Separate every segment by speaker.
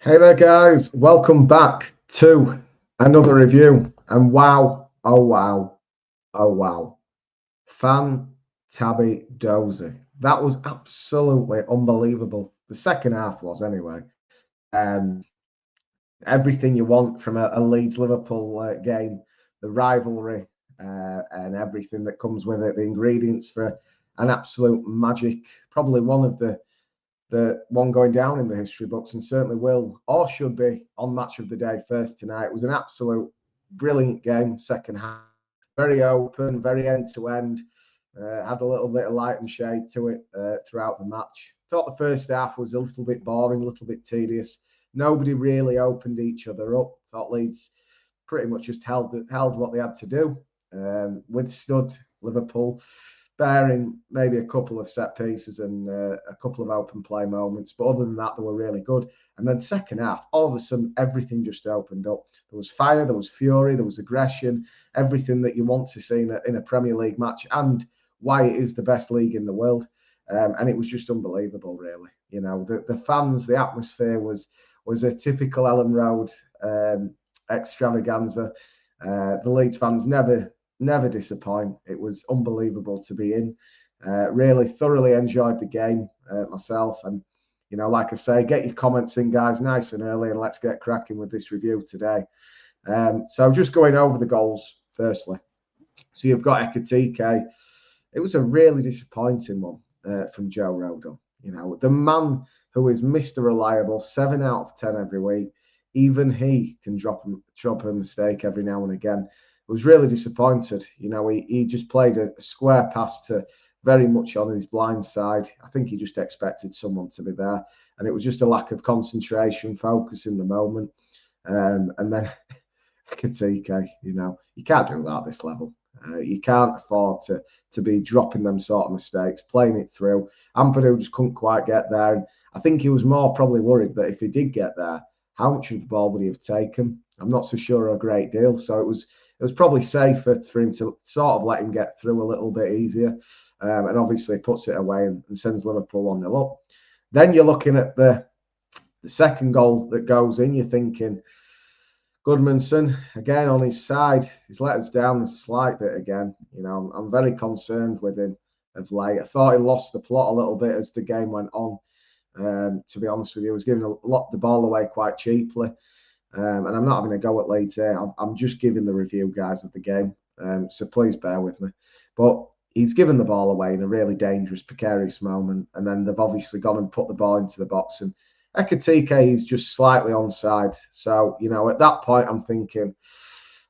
Speaker 1: Hey there, guys. Welcome back to another review. And wow, oh wow, oh wow. Fan Tabby Dozy. That was absolutely unbelievable. The second half was, anyway. Um, Everything you want from a Leeds Liverpool game, the rivalry, and everything that comes with it, the ingredients for an absolute magic, probably one of the one going down in the history books, and certainly will or should be on match of the day first tonight. It was an absolute brilliant game, second half, very open, very end to end. Had a little bit of light and shade to it throughout the match. Thought the first half was a little bit boring, a little bit tedious. Nobody really opened each other up. Thought Leeds pretty much just held what they had to do, withstood Liverpool, bearing maybe a couple of set pieces and a couple of open play moments. But other than that, they were really good. And then second half, all of a sudden, everything just opened up. There was fire, there was fury, there was aggression, everything that you want to see in a Premier League match, and why it is the best league in the world. And it was just unbelievable, really. You know, the fans, the atmosphere was a typical Ellen Road extravaganza. The Leeds fans never disappoint. It was unbelievable to be in. Really thoroughly enjoyed the game myself. And, you know, like I say, get your comments in, guys, nice and early, and let's get cracking with this review today. So just going over the goals, firstly. So you've got Ekatike. It was a really disappointing one from Joe Rodon. You know, the man who is Mr. Reliable, 7 out of 10 every week. Even he can drop a mistake every now and again. I was really disappointed. You know, he just played a square pass to very much on his blind side. I think he just expected someone to be there. And it was just a lack of concentration, focus in the moment. And then Katike, you know, you can't do that at this level. You can't afford to be dropping them sort of mistakes, playing it through. Ampadu just couldn't quite get there. And I think he was more probably worried that if he did get there, how much of the ball would he have taken? I'm not so sure a great deal. So it was probably safer for him to sort of let him get through a little bit easier. And obviously puts it away and sends Liverpool 1-0 up. Then you're looking at the second goal that goes in, you're thinking, Goodmanson, again on his side, he's let us down a slight bit again. You know, I'm very concerned with him of late. I thought he lost the plot a little bit as the game went on. To be honest with you, he was giving the ball away quite cheaply. And I'm not having a go at Leeds here. I'm just giving the review, guys, of the game. So please bear with me. But he's given the ball away in a really dangerous, precarious moment. And then they've obviously gone and put the ball into the box. And Ekatike is just slightly onside. So, you know, at that point, I'm thinking,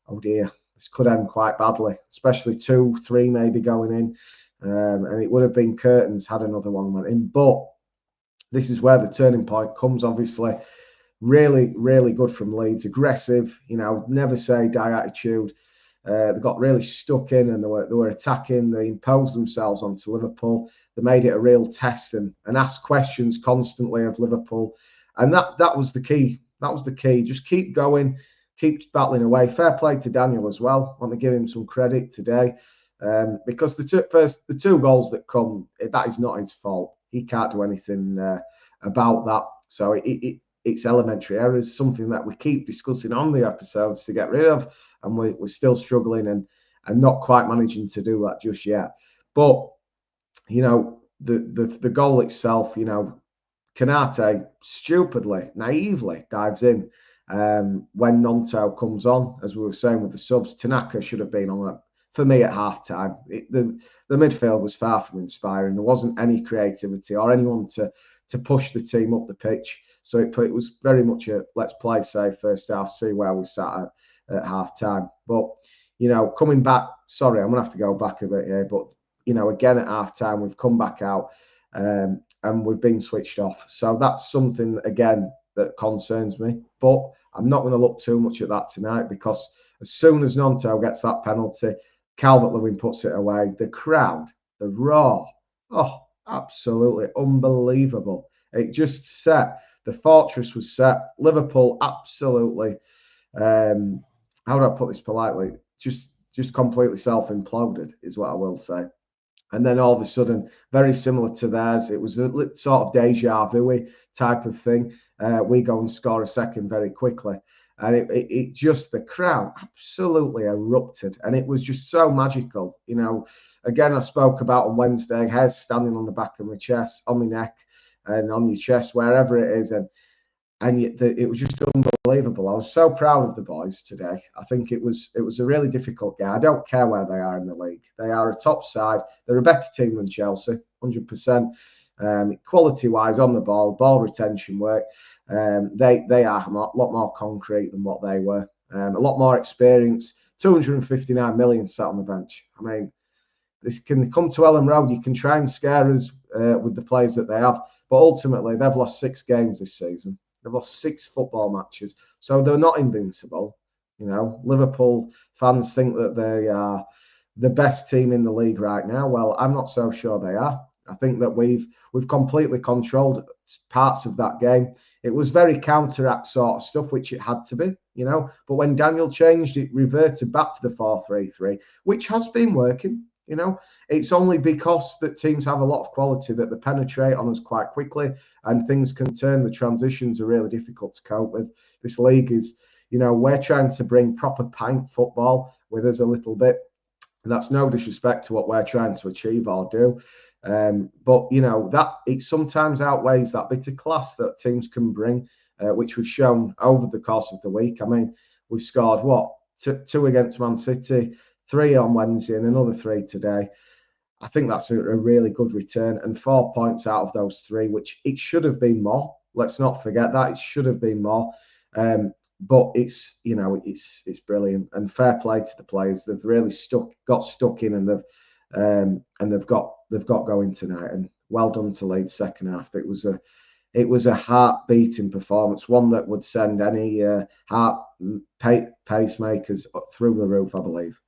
Speaker 1: oh dear, this could end quite badly, especially 2-3 maybe going in. And it would have been curtains had another one went in. But this is where the turning point comes, obviously. Really, really good from Leeds. Aggressive, you know, never say die attitude. They got really stuck in and they were attacking. They imposed themselves onto Liverpool. They made it a real test and asked questions constantly of Liverpool. And that was the key. That was the key. Just keep going, keep battling away. Fair play to Daniel as well. I want to give him some credit today. Because the two goals that come, that is not his fault. He can't do anything about that. So it's elementary errors, something that we keep discussing on the episodes to get rid of, and we're still struggling and not quite managing to do that just yet. But you know, the goal itself, you know, Kanate stupidly, naively dives in when Nonto comes on, as we were saying with the subs. Tanaka should have been on that for me at half time. The midfield was far from inspiring. There wasn't any creativity or anyone to push the team up the pitch. So it was very much a let's play safe first half, see where we sat at half time. But, you know, coming back, sorry, I'm going to have to go back a bit here. But, you know, again at half time, we've come back out and we've been switched off. So that's something, again, that concerns me. But I'm not going to look too much at that tonight because as soon as Nonto gets that penalty, Calvert-Lewin puts it away. The crowd, the roar, oh, absolutely unbelievable. It just set. The fortress was set. Liverpool absolutely, how do I put this politely? Just completely self-imploded is what I will say. And then all of a sudden, very similar to theirs, it was a sort of deja vu type of thing. We go and score a second very quickly. And it just, the crowd absolutely erupted. And it was just so magical. You know, again, I spoke about on Wednesday, hairs standing on the back of my chest, on my neck, and on your chest, wherever it is. And it was just unbelievable. I was so proud of the boys today. I think it was a really difficult game. I don't care where they are in the league. They are a top side. They're a better team than Chelsea, 100%. Quality wise on the ball retention work. They are a lot more concrete than what they were. A lot more experience. 259 million sat on the bench. I mean, this can come to Ellen Road. You can try and scare us with the players that they have, but ultimately they've lost 6 games this season. They've lost 6 football matches, so they're not invincible. You know, Liverpool fans think that they are the best team in the league right now. Well, I'm not so sure they are. I think that we've completely controlled parts of that game. It was very counteract sort of stuff, which it had to be, you know. But when Daniel changed, it reverted back to the 4-3-3, which has been working. You know, it's only because that teams have a lot of quality that they penetrate on us quite quickly and things can turn. The transitions are really difficult to cope with. This league is, you know, we're trying to bring proper pint football with us a little bit. And that's no disrespect to what we're trying to achieve or do. But, you know, that it sometimes outweighs that bit of class that teams can bring, which we've shown over the course of the week. I mean, we've scored, what, two against Man City, 3 on Wednesday and another 3 today. I think that's a really good return, and 4 points out of those 3, which it should have been more. Let's not forget that it should have been more. But it's, you know, it's brilliant, and fair play to the players. They've really got stuck in, and they've got going tonight. And well done to Leeds second half. It was a heart-beating performance, one that would send any heart pacemakers through the roof, I believe.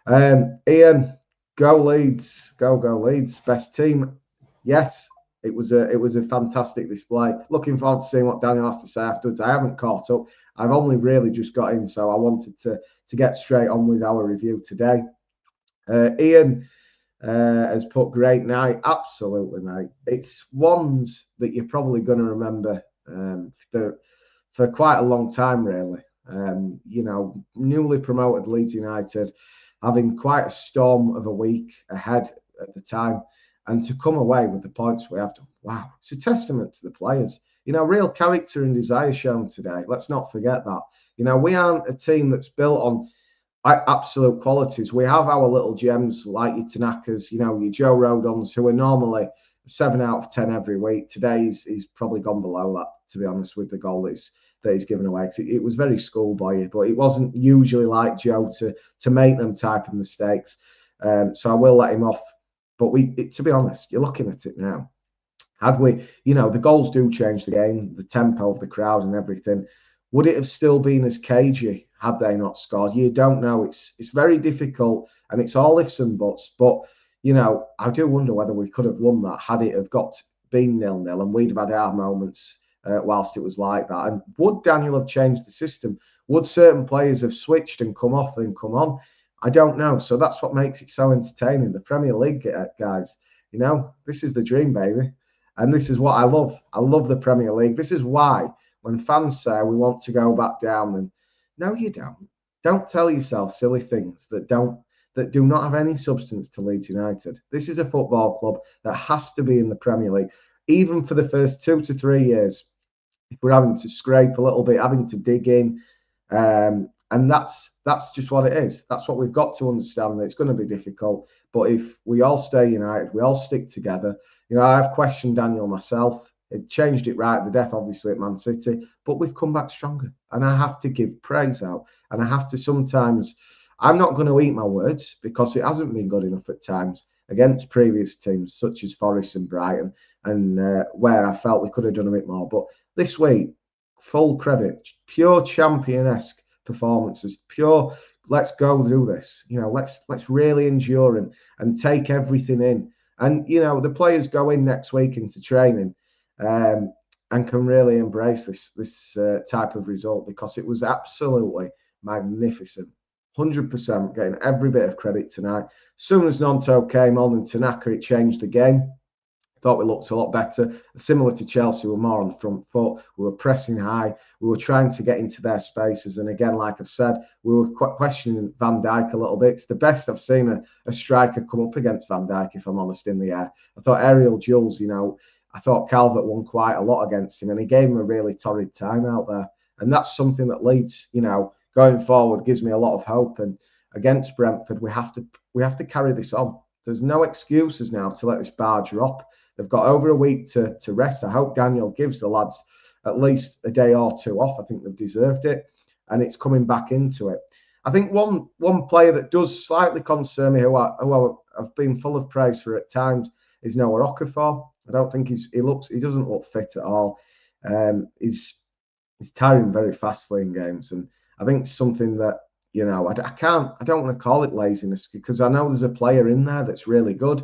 Speaker 1: Ian, go Leeds, go Leeds, best team. Yes, it was a fantastic display. Looking forward to seeing what Daniel has to say afterwards. I haven't caught up. I've only really just got in, so I wanted to get straight on with our review today. Ian has put great night. Absolutely, mate. It's ones that you're probably going to remember for quite a long time, really. You know, newly promoted Leeds United, having quite a storm of a week ahead at the time, and to come away with the points we have done. Wow, it's a testament to the players. You know, real character and desire shown today. Let's not forget that. You know, we aren't a team that's built on absolute qualities. We have our little gems like your Tanakas, you know, your Joe Rodons, who are normally 7 out of 10 every week. Today he's probably gone below that, to be honest, with the goal that he's given away. It was very schoolboy, but it wasn't usually like Joe to make them type of mistakes. So I will let him off. But to be honest, you're looking at it now. Had we, you know, the goals do change the game, the tempo of the crowd and everything. Would it have still been as cagey had they not scored? You don't know. It's very difficult, and it's all ifs and buts. But, you know, I do wonder whether we could have won that had it have been 0-0 and we'd have had our moments whilst it was like that. And would Daniel have changed the system? Would certain players have switched and come off and come on? I don't know. So that's what makes it so entertaining. The Premier League, guys, you know, this is the dream, baby. And this is what I love. I love the Premier League. This is why when fans say we want to go back down, then no, you don't. Don't tell yourself silly things that do not have any substance to Leeds United. This is a football club that has to be in the Premier League, even for the first 2 to 3 years. If we're having to scrape a little bit, having to dig in, and that's just what it is. That's what we've got to understand. That it's going to be difficult, but if we all stay united, we all stick together. You know, I've questioned Daniel myself. It changed it right at the death, obviously, at Man City, but we've come back stronger. And I have to give praise out. And I have to sometimes, I'm not going to eat my words because it hasn't been good enough at times against previous teams such as Forest and Brighton, and where I felt we could have done a bit more. But this week, full credit, pure champion-esque performances, pure, let's go do this. You know, let's really endure and take everything in. And, you know, the players go in next week into training and can really embrace this type of result because it was absolutely magnificent. 100% getting every bit of credit tonight. As soon as Nonto came on and Tanaka, it changed the game. Thought we looked a lot better. Similar to Chelsea, we were more on the front foot. We were pressing high. We were trying to get into their spaces. And again, like I've said, we were questioning Van Dijk a little bit. It's the best I've seen a striker come up against Van Dijk, if I'm honest, in the air. I thought aerial duels, I thought Calvert won quite a lot against him, and he gave him a really torrid time out there. And that's something that Leeds, going forward, gives me a lot of hope. And against Brentford, we have to carry this on. There's no excuses now to let this bar drop. They've got over a week to rest. I hope Daniel gives the lads at least a day or two off. I think they've deserved it, and it's coming back into it. I think one player that does slightly concern me, who I've been full of praise for at times, is Noah Okafor. I don't think he doesn't look fit at all. He's tiring very fastly in games, and I think it's something that I don't want to call it laziness, because I know there's a player in there that's really good.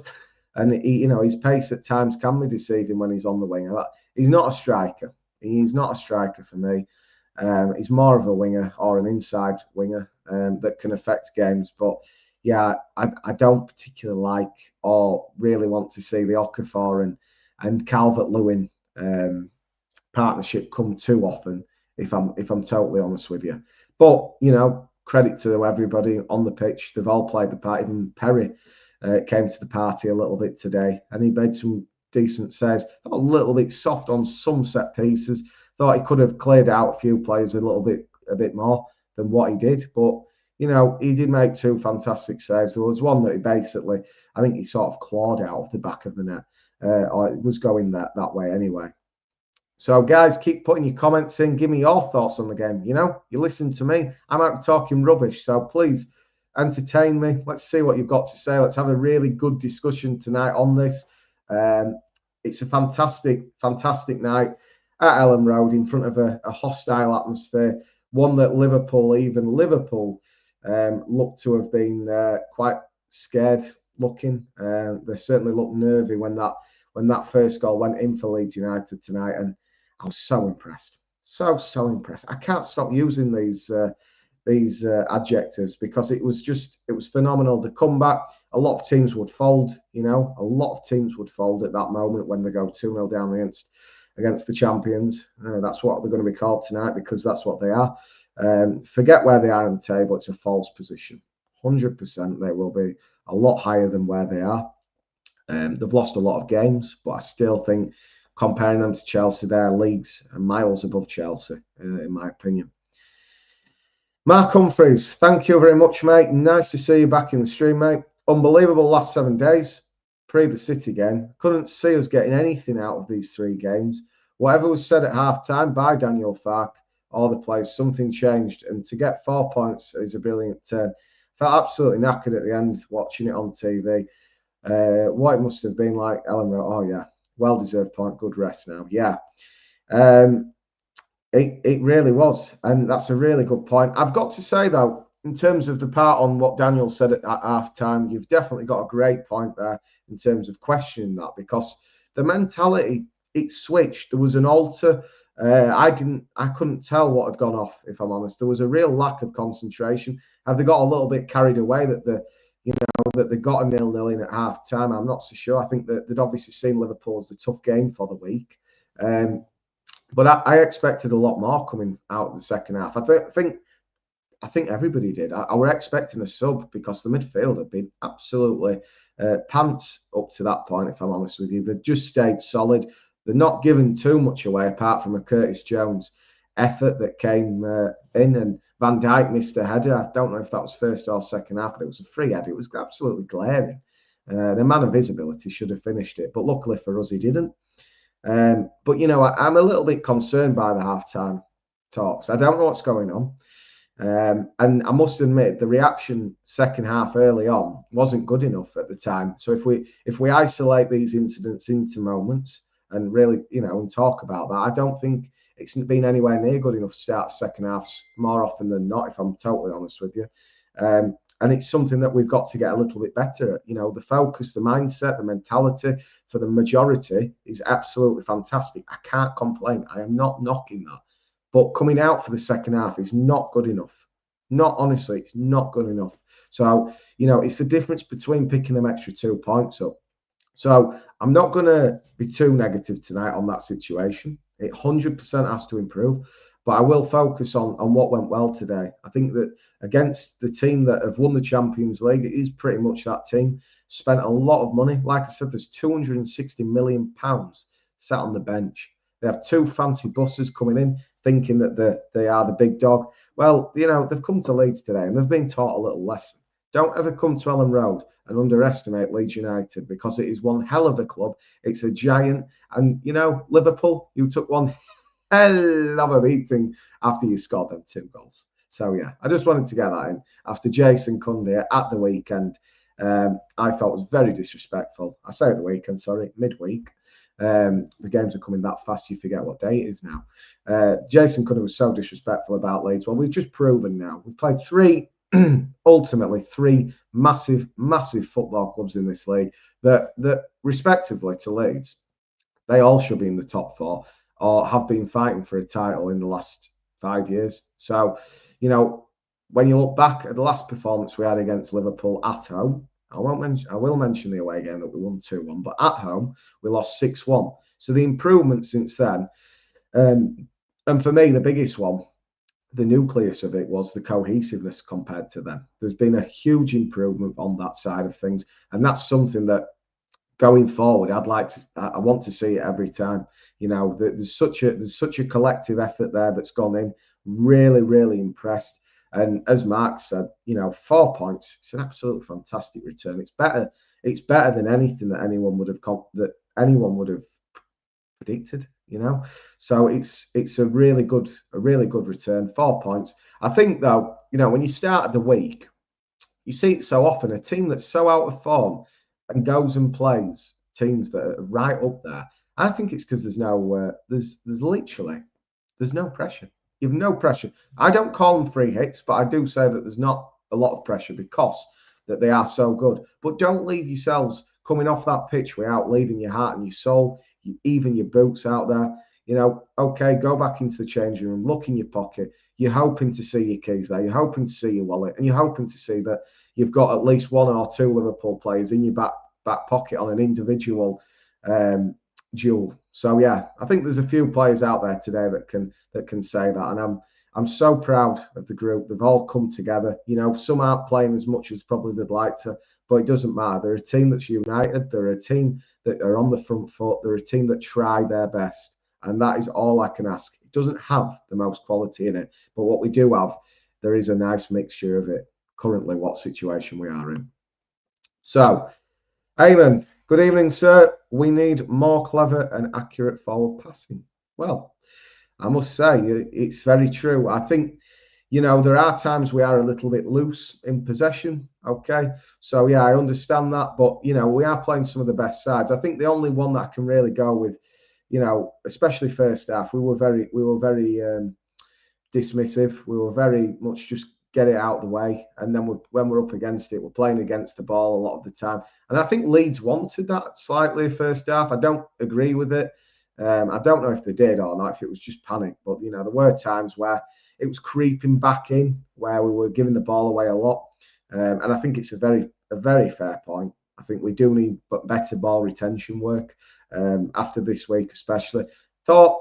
Speaker 1: And his pace at times can be deceiving when he's on the wing. He's not a striker. He's not a striker for me. He's more of a winger or an inside winger that can affect games. But yeah, I don't particularly like or really want to see the Okafor and Calvert-Lewin partnership come too often, if I'm totally honest with you. But credit to everybody on the pitch. They've all played the part. Even Perry came to the party a little bit today, and he made some decent saves. A little bit soft on some set pieces. Thought he could have cleared out a few players a bit more than what he did. But he did make two fantastic saves. There was one that I think he sort of clawed out of the back of the net, or it was going that way anyway. So, guys, keep putting your comments in. Give me your thoughts on the game. You listen to me. I might be talking rubbish, so please entertain me. Let's see what you've got to say. Let's have a really good discussion tonight on this. It's a fantastic, fantastic night at Ellen Road in front of a hostile atmosphere, one that Liverpool looked to have been quite scared looking. They certainly looked nervy when that first goal went in for Leeds United tonight, and I was so impressed. So impressed. I can't stop using these adjectives, because it was phenomenal. The comeback, a lot of teams would fold, a lot of teams would fold at that moment when they go 2-0 down against the champions. That's what they're going to be called tonight, because that's what they are. Forget where they are in the table. It's a false position. 100% they will be a lot higher than where they are. They've lost a lot of games, but I still think comparing them to Chelsea, their leagues are miles above Chelsea, in my opinion. Mark Humphreys, thank you very much, mate. Nice to see you back in the stream, mate. Unbelievable last 7 days. Pre the City game. Couldn't see us getting anything out of these 3 games. Whatever was said at half-time by Daniel Farke or the players, something changed. And to get 4 points is a brilliant turn. Felt absolutely knackered at the end watching it on TV. What it must have been like, Ellen wrote, oh yeah, well-deserved point, good rest now. Yeah. It really was, and that's a really good point. I've got to say, though, in terms of the part on what Daniel said at half-time, you've definitely got a great point there in terms of questioning that, because the mentality, it switched. There was an alter. I couldn't tell what had gone off, if I'm honest. There was a real lack of concentration. Have they got a little bit carried away that they got a 0-0 in at half-time? I'm not so sure. I think that they'd obviously seen Liverpool as the tough game for the week. But I expected a lot more coming out of the second half. I think everybody did. I were expecting a sub, because the midfield had been absolutely pants up to that point, if I'm honest with you. They've just stayed solid. They're not giving too much away, apart from a Curtis Jones effort that came in, and Van Dijk missed a header. I don't know if that was first or second half, but it was a free header. It was absolutely glaring. The man of his ability should have finished it, but luckily for us, he didn't. But I'm a little bit concerned by the halftime talks. I don't know what's going on, and I must admit the reaction second half early on wasn't good enough at the time. So if we isolate these incidents into moments and really and talk about that, I don't think it's been anywhere near good enough to start second halves more often than not, if I'm totally honest with you. And it's something that we've got to get a little bit better at. The focus, the mindset, the mentality for the majority is absolutely fantastic. I can't complain. I am not knocking that. But coming out for the second half is not good enough. Not honestly, it's not good enough. So, it's the difference between picking them extra 2 points up. So I'm not going to be too negative tonight on that situation. It 100% has to improve, but I will focus on what went well today. I think that against the team that have won the Champions League, it is pretty much that team. Spent a lot of money. Like I said, there's £260 million sat on the bench. They have two fancy buses coming in, thinking that they are the big dog. Well, they've come to Leeds today and they've been taught a little lesson. Don't ever come to Ellen Road and underestimate Leeds United, because it is one hell of a club. It's a giant. And, Liverpool, you took one hell of a beating after you scored them 2 goals. So, yeah, I just wanted to get that in. After Jason Cundy at the weekend, I thought was very disrespectful. I say at the weekend, sorry, midweek. The games are coming that fast, you forget what day it is now. Jason Cundy was so disrespectful about Leeds. Well, we've just proven now. We've played ultimately three massive football clubs in this league that respectively to Leeds, they all should be in the top four or have been fighting for a title in the last 5 years. So, when you look back at the last performance we had against Liverpool at home, I will mention the away game that we won 2-1, but at home we lost 6-1. So the improvement since then, and for me the biggest one, the nucleus of it, was the cohesiveness compared to them. There's been a huge improvement on that side of things, and that's something that going forward I want to see it every time. There's such a collective effort there that's gone in. Really impressed. And as Mark said, 4 points, it's an absolutely fantastic return. It's better than anything that anyone would have predicted. So it's a really good return. 4 points. I think though, when you start the week, you see it so often, a team that's so out of form and goes and plays teams that are right up there. I think it's because there's no there's no pressure. You've no pressure. I don't call them free hits, but I do say that there's not a lot of pressure because that they are so good. But don't leave yourselves coming off that pitch without leaving your heart and your soul, even your boots out there. Okay, go back into the changing room, look in your pocket. You're hoping to see your keys there. You're hoping to see your wallet, and you're hoping to see that you've got at least one or two Liverpool players in your back pocket on an individual duel. So yeah, I think there's a few players out there today that can say that, and I'm so proud of the group. They've all come together. Some aren't playing as much as probably they'd like to, but it doesn't matter. They're a team that's united. They're a team that are on the front foot. They're a team that try their best, and that is all I can ask. It doesn't have the most quality in it, but what we do have, there is a nice mixture of it. Currently, what situation we are in. So, Eamon, good evening, sir. We need more clever and accurate forward passing. Well, I must say, it's very true. I think, there are times we are a little bit loose in possession. Okay. So, yeah, I understand that. But, we are playing some of the best sides. I think the only one that I can really go with, especially first half, we were very dismissive. We were very much just get it out of the way. And then when we're up against it, we're playing against the ball a lot of the time. And I think Leeds wanted that slightly first half. I don't agree with it. I don't know if they did or not, if it was just panic. But, there were times where it was creeping back in, where we were giving the ball away a lot. And I think it's a very fair point. I think we do need better ball retention work after this week especially. Thought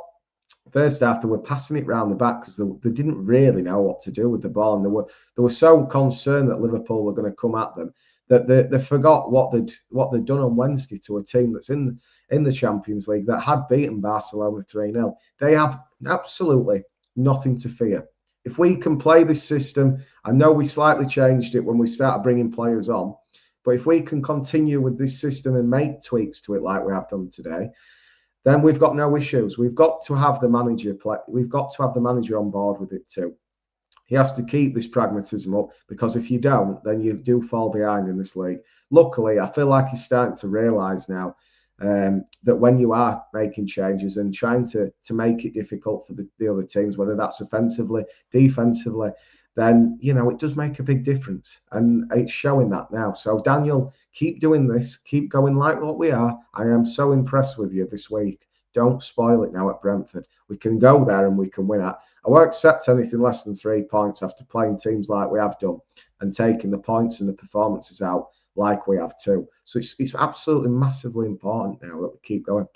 Speaker 1: first half they were passing it round the back because they didn't really know what to do with the ball, and they were so concerned that Liverpool were going to come at them that they forgot what they'd done on Wednesday to a team that's in the Champions League that had beaten Barcelona 3-0. They have absolutely nothing to fear. If we can play this system, I know we slightly changed it when we started bringing players on, but if we can continue with this system and make tweaks to it like we have done today, then we've got no issues. We've got to have the manager on board with it too. He has to keep this pragmatism up, because if you don't, then you do fall behind in this league. Luckily, I feel like he's starting to realise now that when you are making changes and trying to make it difficult for the other teams, whether that's offensively, defensively, then, it does make a big difference. And it's showing that now. So, Daniel, keep doing this. Keep going like what we are. I am so impressed with you this week. Don't spoil it now at Brentford. We can go there and we can win it. I won't accept anything less than 3 points after playing teams like we have done and taking the points and the performances out like we have too. So it's absolutely massively important now that we keep going.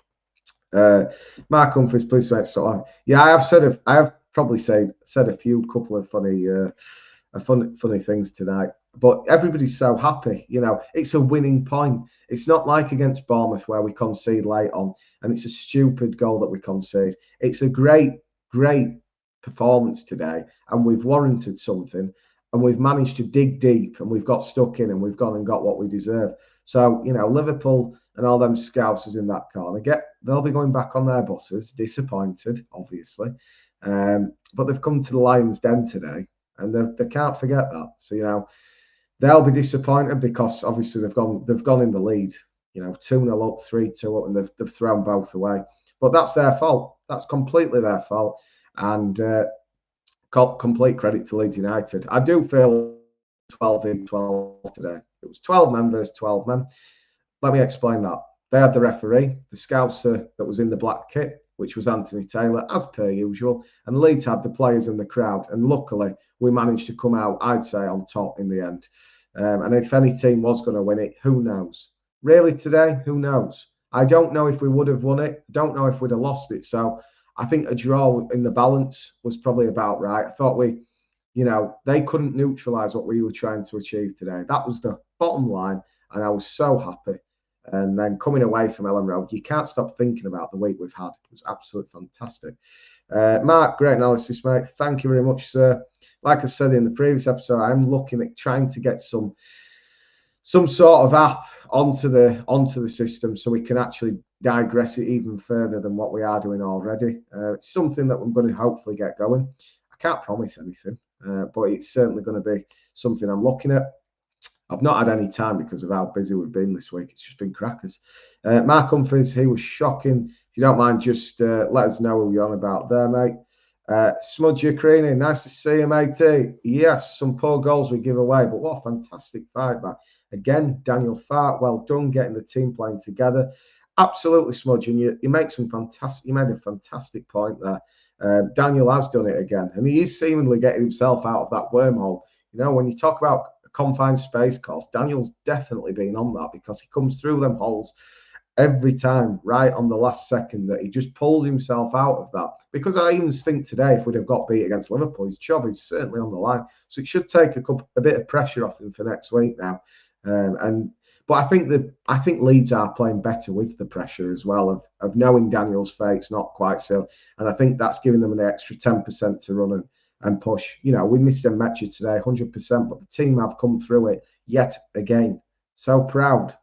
Speaker 1: Mark Humphries, please don't stop. Yeah, I have probably said a few couple of funny things tonight. But everybody's so happy, it's a winning point. It's not like against Bournemouth where we concede late on and it's a stupid goal that we concede. It's a great performance today and we've warranted something and we've managed to dig deep and we've got stuck in and we've gone and got what we deserve. So, Liverpool and all them scousers in that corner, they'll be going back on their buses, disappointed, obviously. But they've come to the Lions' Den today and they can't forget that. So, they'll be disappointed because obviously they've gone in the lead, 2-0 up, 3-2 up, and they've thrown both away. But that's their fault. That's completely their fault. And complete credit to Leeds United. I do feel 12-12 today. It was 12 men versus 12 men. Let me explain that. They had the referee, the scouser that was in the black kit, which was Anthony Taylor, as per usual. And Leeds had the players in the crowd. And luckily, we managed to come out, I'd say, on top in the end. And if any team was going to win it, who knows? Really, today, who knows? I don't know if we would have won it. I don't know if we'd have lost it. So I think a draw in the balance was probably about right. I thought they couldn't neutralise what we were trying to achieve today. That was the bottom line. And I was so happy. And then coming away from Ellen Road, you can't stop thinking about the week we've had. It was absolutely fantastic. Mark, great analysis, mate. Thank you very much, sir. Like I said in the previous episode, I'm looking at trying to get some sort of app onto the system so we can actually digress it even further than what we are doing already. It's something that I'm going to hopefully get going. I can't promise anything, but it's certainly going to be something I'm looking at. I've not had any time because of how busy we've been this week. It's just been crackers. Mark Humphries, he was shocking. If you don't mind, just let us know who you're on about there, mate. Smudge Ukraini, nice to see you, matey. Yes, some poor goals we give away, but what a fantastic fight back. Again, Daniel Fart, well done getting the team playing together. Absolutely, Smudge, and you made a fantastic point there. Daniel has done it again, and he is seemingly getting himself out of that wormhole. When you talk about confined space course, Daniel's definitely been on that because he comes through them holes every time right on the last second that he just pulls himself out of that. Because I even think today, if we'd have got beat against Liverpool, his job is certainly on the line. So it should take a bit of pressure off him for next week now. But I think Leeds are playing better with the pressure as well of knowing Daniel's fate's not quite so, and I think that's giving them an extra 10% to run and push. We missed a match today, 100%, but the team have come through it yet again. So proud.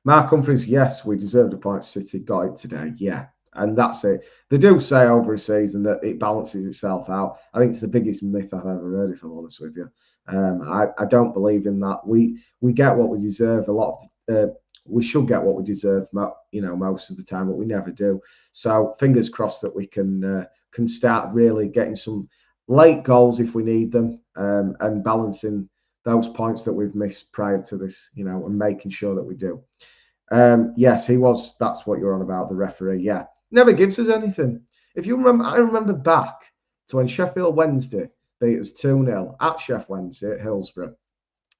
Speaker 1: Mark Humphries, yes, we deserved a point. City got it today, yeah. And that's it. They do say over a season that it balances itself out. I think it's the biggest myth I've ever heard, if I'm honest with you. I don't believe in that. We get what we deserve. We should get what we deserve, most of the time, but we never do. So fingers crossed that we can start really getting some late goals if we need them, and balancing those points that we've missed prior to this, and making sure that we do. Yes, he was. That's what you're on about, the referee. Yeah, never gives us anything. If you remember, I remember back to when Sheffield Wednesday beat us 2-0 at Sheff Wednesday at Hillsborough.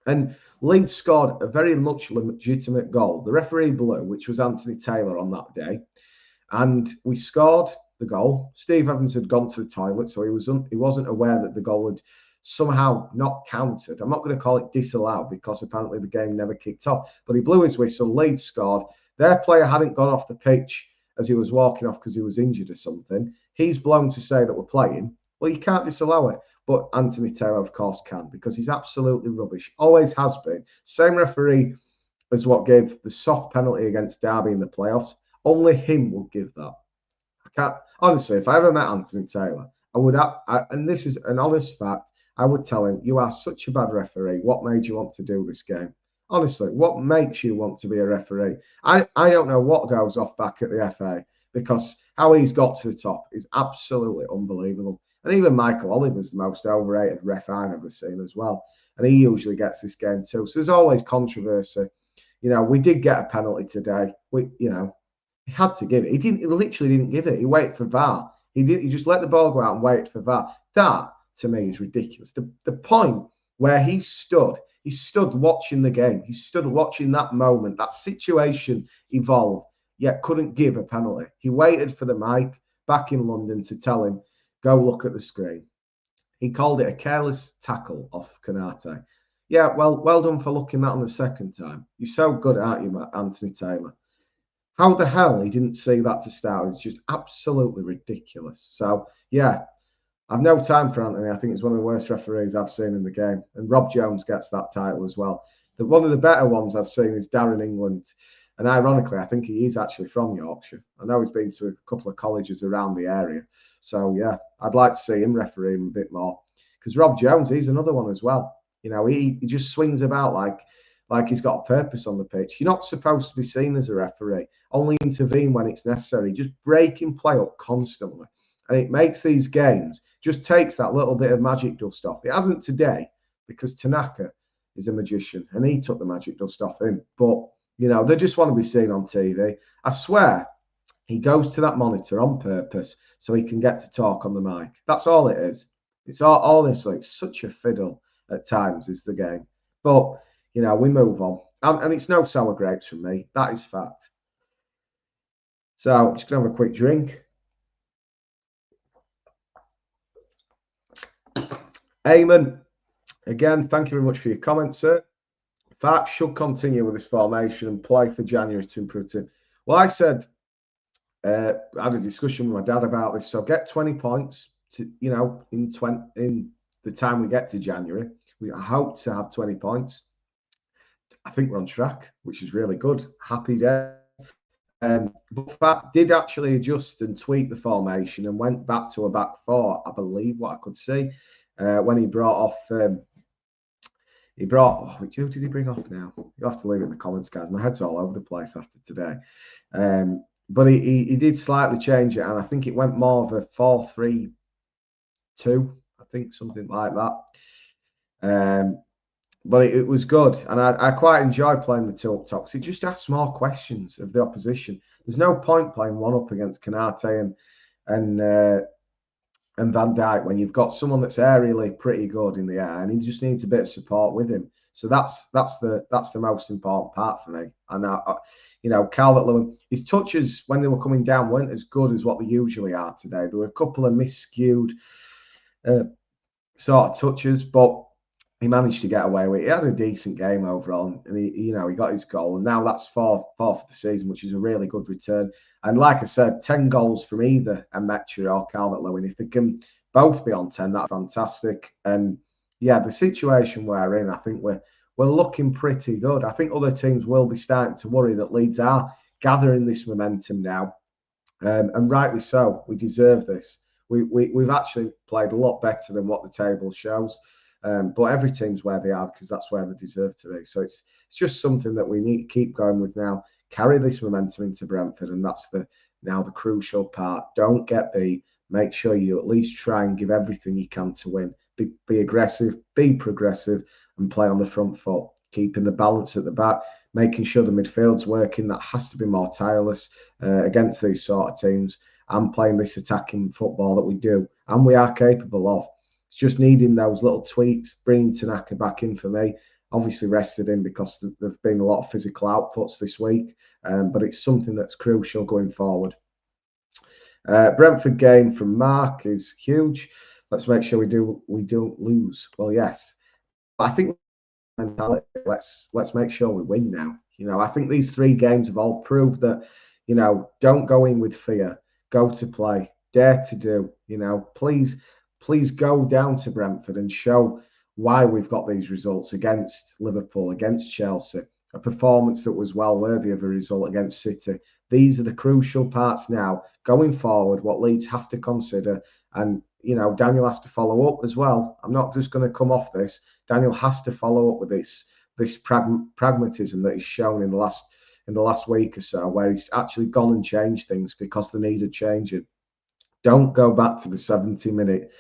Speaker 1: And Leeds scored a very much legitimate goal. The referee blew, which was Anthony Taylor on that day. And we scored the goal. Steve Evans had gone to the toilet, so he wasn't aware that the goal had somehow not counted. I'm not going to call it disallowed because apparently the game never kicked off. But he blew his whistle. Leeds scored. Their player hadn't gone off the pitch as he was walking off because he was injured or something. He's blown to say that we're playing. Well, you can't disallow it. But Anthony Taylor, of course, can, because he's absolutely rubbish. Always has been. Same referee as what gave the soft penalty against Derby in the playoffs. Only him would give that. I can't. Honestly, if I ever met Anthony Taylor, I would, and this is an honest fact, I would tell him, you are such a bad referee. What made you want to do this game? Honestly, what makes you want to be a referee? I don't know what goes off back at the FA, because how he's got to the top is absolutely unbelievable. And even Michael Oliver's the most overrated ref I've ever seen as well. And he usually gets this game too. So there's always controversy. We did get a penalty today. He had to give it. He didn't. He literally didn't give it. He waited for VAR. He did. He just let the ball go out and waited for VAR. That to me is ridiculous. The point where he stood watching the game. He stood watching that moment, that situation evolve, yet couldn't give a penalty. He waited for the mic back in London to tell him, go look at the screen. He called it a careless tackle off Konate. Yeah, well done for looking that on the second time. You're so good, aren't you, Anthony Taylor? How the hell he didn't see that to start with is just absolutely ridiculous. So, yeah, I've no time for Anthony. I think he's one of the worst referees I've seen in the game. And Rob Jones gets that title as well. One of the better ones I've seen is Darren England. And ironically, I think he is actually from Yorkshire. I know he's been to a couple of colleges around the area. So, yeah, I'd like to see him refereeing a bit more. Because Rob Jones, he's another one as well. You know, he just swings about like he's got a purpose on the pitch. You're not supposed to be seen as a referee. Only intervene when it's necessary. Just breaking play up constantly. And it makes these games, just takes that little bit of magic dust off. It hasn't today because Tanaka is a magician and he took the magic dust off him. But, you know, they just want to be seen on TV. I swear he goes to that monitor on purpose so he can get to talk on the mic. That's all it is. It's all, honestly, it's such a fiddle at times is the game. But, you know, we move on. And it's no sour grapes from me. That is fact. So I'm just going to have a quick drink. Eamon, again, thank you very much for your comments, sir. Fact should continue with this formation and play for January to improve it. Well, I said, I had a discussion with my dad about this. So get 20 points, to, you know, in the time we get to January. I hope to have 20 points. I think we're on track, which is really good. Happy day. But Fat did actually adjust and tweak the formation and went back to a back four, I believe, what I could see, when he brought off. Who did he bring off now? You'll have to leave it in the comments, guys. My head's all over the place after today. But he did slightly change it, and I think it went more of a 4-3-2, I think, something like that. But it was good, and I quite enjoy playing the two up tops. It just asks more questions of the opposition. There's no point playing one up against Konate and Van Dijk when you've got someone that's aerially pretty good in the air, and he just needs a bit of support with him. So that's the most important part for me. And you know, Calvert-Lewin, his touches when they were coming down weren't as good as what they usually are today. There were a couple of miscued sort of touches, but he managed to get away with it. He had a decent game overall, and he got his goal. And now that's fourth of the season, which is a really good return. And like I said, 10 goals from either Emecha or Calvert-Lewin. If they can both be on 10, that's fantastic. And yeah, the situation we're in, I think we're looking pretty good. I think other teams will be starting to worry that Leeds are gathering this momentum now, and rightly so. We deserve this. We've actually played a lot better than what the table shows. But every team's where they are because that's where they deserve to be. So it's just something that we need to keep going with now. Carry this momentum into Brentford, and that's the crucial part. Don't get beat. Make sure you at least try and give everything you can to win. Be aggressive, be progressive, and play on the front foot. Keeping the balance at the back, making sure the midfield's working. That has to be more tireless against these sort of teams, and playing this attacking football that we do and we are capable of. It's just needing those little tweaks, bringing Tanaka back in for me. Obviously rested him because there have been a lot of physical outputs this week, but it's something that's crucial going forward. Brentford game from Mark is huge. Let's make sure we don't lose. Well, yes, but I think mentality. Let's make sure we win now. You know, I think these 3 games have all proved that. You know, don't go in with fear. Go to play. Dare to do. You know, please go down to Brentford and show why we've got these results against Liverpool, against Chelsea, a performance that was well worthy of a result against City. These are the crucial parts now going forward, what Leeds have to consider. And, you know, Daniel has to follow up as well. I'm not just going to come off this. Daniel has to follow up with this pragmatism that he's shown in the last week or so, where he's actually gone and changed things because they needed changing. Don't go back to the 70-minute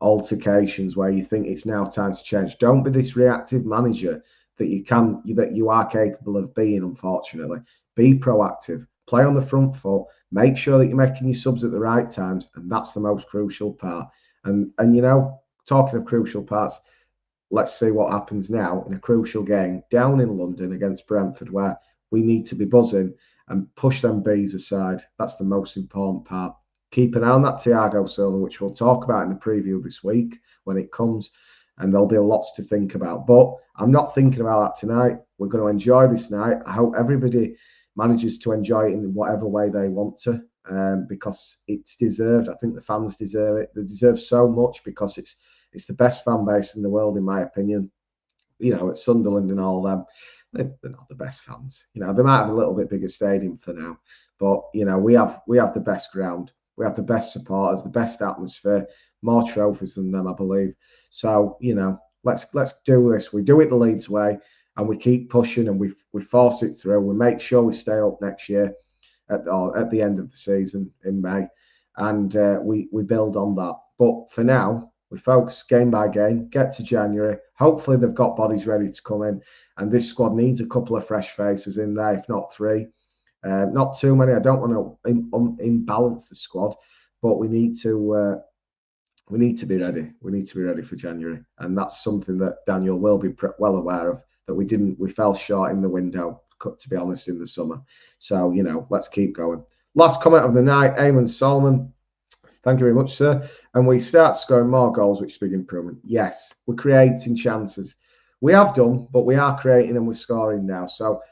Speaker 1: altercations where you think it's now time to change. Don't be this reactive manager that you are capable of being, unfortunately. Be proactive. play on the front foot, make sure that you're making your subs at the right times, and that's the most crucial part. And you know, talking of crucial parts, let's see what happens now in a crucial game down in London against Brentford, where we need to be buzzing and push them bees aside. That's the most important part. Keep an eye on that Thiago Silva, which we'll talk about in the preview this week when it comes, and there'll be lots to think about. But I'm not thinking about that tonight. We're going to enjoy this night. I hope everybody manages to enjoy it in whatever way they want to, because it's deserved. I think the fans deserve it. They deserve so much because it's the best fan base in the world, in my opinion. You know, at Sunderland and all them, they're not the best fans. You know, they might have a little bit bigger stadium for now, but you know, we have the best ground, we have the best supporters, the best atmosphere, more trophies than them, I believe. So you know, let's do this. We do it the Leeds way, and we keep pushing, and we force it through. We make sure we stay up next year at the end of the season in May, and we build on that. But for now, we focus game by game, get to January. Hopefully, they've got bodies ready to come in, and this squad needs a couple of fresh faces in there, if not three. Not too many. I don't want to imbalance the squad, but we need to be ready. We need to be ready for January, and that's something that Daniel will be well aware of. That we fell short in the window, to be honest, in the summer. So you know, let's keep going. Last comment of the night, Eamon Solomon. Thank you very much, sir. And we start scoring more goals, which is a big improvement. Yes, we're creating chances. We have done, but we are creating and we're scoring now. So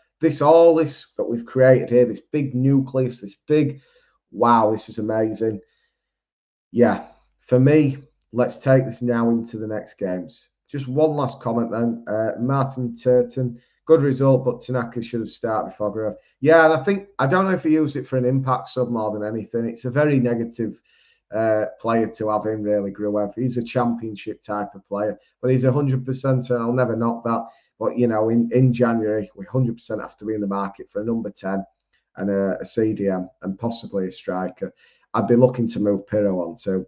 Speaker 1: all this that we've created here, this big nucleus, this big, wow, this is amazing. Yeah, for me, let's take this now into the next games. Just one last comment then. Martin Turton, good result, but Tanaka should have started before Gruev. Yeah, and I don't know if he used it for an impact sub more than anything. It's a very negative player to have in, really, Gruev. He's a championship type of player, but he's 100%, and I'll never knock that. But, you know, in January, we 100% have to be in the market for a number 10 and a CDM and possibly a striker. I'd be looking to move Pirro on too.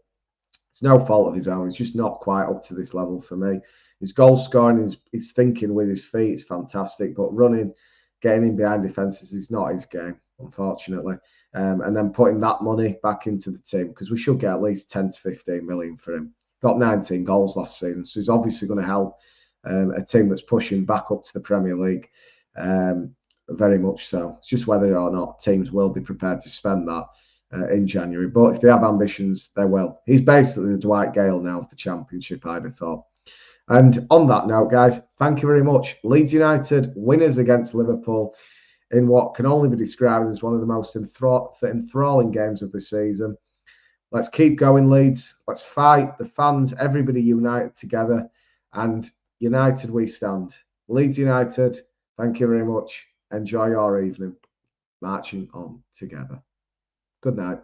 Speaker 1: It's no fault of his own. He's just not quite up to this level for me. His goal scoring, his thinking with his feet is fantastic, but running, getting in behind defences is not his game, unfortunately. And then putting that money back into the team, because we should get at least 10 to 15 million for him. Got 19 goals last season, so he's obviously going to help a team that's pushing back up to the Premier League. Very much so. It's just whether or not teams will be prepared to spend that in January. But if they have ambitions, they will. He's basically the Dwight Gale now of the Championship, I'd have thought. And on that note, guys, thank you very much. Leeds United winners against Liverpool in what can only be described as one of the most enthralling games of the season. Let's keep going, Leeds. Let's fight. The fans, everybody united together. And united we stand. Leeds United, thank you very much. Enjoy your evening. Marching on together. Good night.